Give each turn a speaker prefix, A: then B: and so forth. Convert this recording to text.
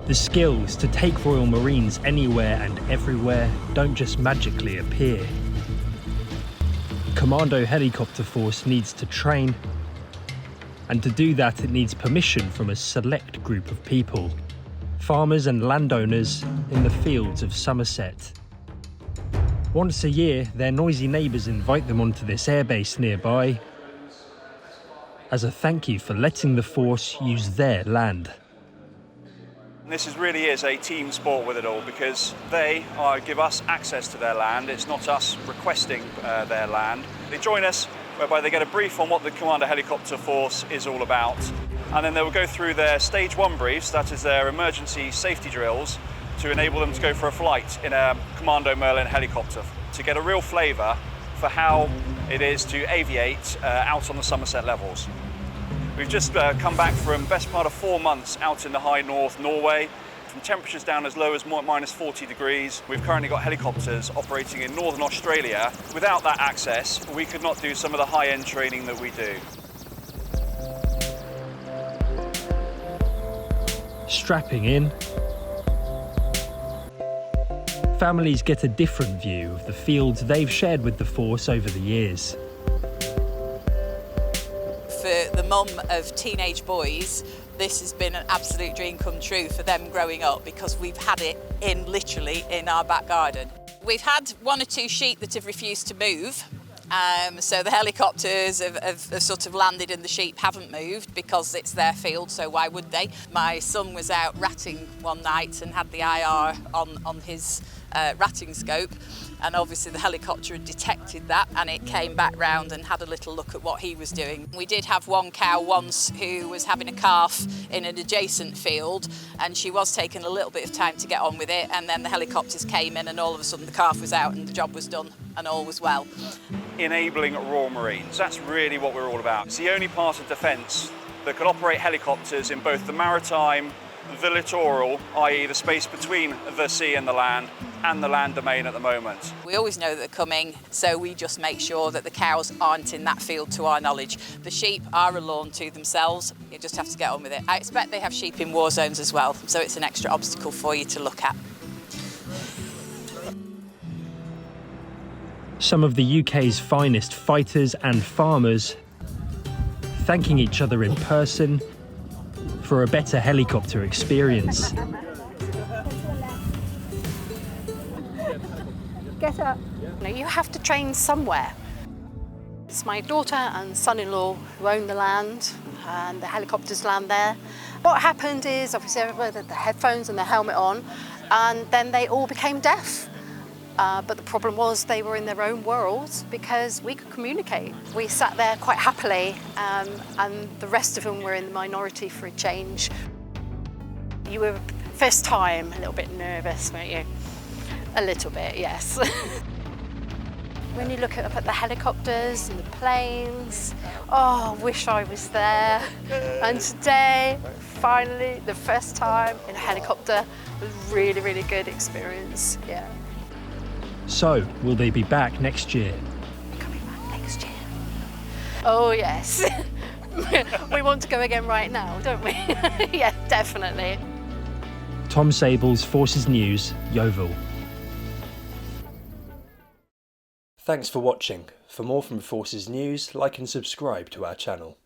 A: The skills to take Royal Marines anywhere and everywhere don't just magically appear. Commando Helicopter Force needs to train, and to do that it needs permission from a select group of people, farmers and landowners in the fields of Somerset. Once a year, their noisy neighbours invite them onto this airbase nearby as a thank you for letting the force use their land.
B: Really is a team sport with it all, because they give us access to their land. It's not us requesting their land. They join us, whereby they get a brief on what the Commando Helicopter Force is all about, and then they will go through their stage 1 briefs, that is their emergency safety drills, to enable them to go for a flight in a Commando Merlin helicopter, to get a real flavour for how it is to aviate out on the Somerset levels. We've just come back from best part of 4 months out in the high north Norway, from temperatures down as low as minus 40 degrees. We've currently got helicopters operating in northern Australia. Without that access, we could not do some of the high-end training that we do.
A: Strapping in, families get a different view of the fields they've shared with the force over the years.
C: For the mum of teenage boys, this has been an absolute dream come true for them growing up, because we've had it literally in our back garden. We've had 1 or 2 sheep that have refused to move. So the helicopters have sort of landed and the sheep haven't moved because it's their field, so why would they? My son was out ratting one night and had the IR on his ratting scope, and obviously the helicopter had detected that, and it came back round and had a little look at what he was doing. We did have one cow once who was having a calf in an adjacent field, and she was taking a little bit of time to get on with it, and then the helicopters came in and all of a sudden the calf was out and the job was done and all was well.
B: Enabling Royal Marines, that's really what we're all about. It's the only part of defence that can operate helicopters in both the maritime, the littoral, i.e. the space between the sea and the land domain at the moment.
C: We always know that they're coming, so we just make sure that the cows aren't in that field to our knowledge. The sheep are a lawn to themselves, you just have to get on with it. I expect they have sheep in war zones as well, so it's an extra obstacle for you to look at.
A: Some of the UK's finest fighters and farmers thanking each other in person for a better helicopter experience.
D: Get up. You have to train somewhere. It's my daughter and son-in-law who own the land, and the helicopters land there. What happened is, obviously, everybody had the headphones and the helmet on, and then they all became deaf. But the problem was they were in their own worlds because we could communicate. We sat there quite happily, and the rest of them were in the minority for a change. You were, first time, a little bit nervous, weren't you? A little bit, yes. When you look up at the helicopters and the planes, oh, I wish I was there. And today, finally, the first time in a helicopter, was a really, really good experience, yeah.
A: So, will they be back next year?
D: Coming back next year. Oh, yes. We want to go again right now, don't we? Yeah, definitely.
A: Tom Sable's Forces News, Yeovil. Thanks for watching. For more from Forces News, like and subscribe to our channel.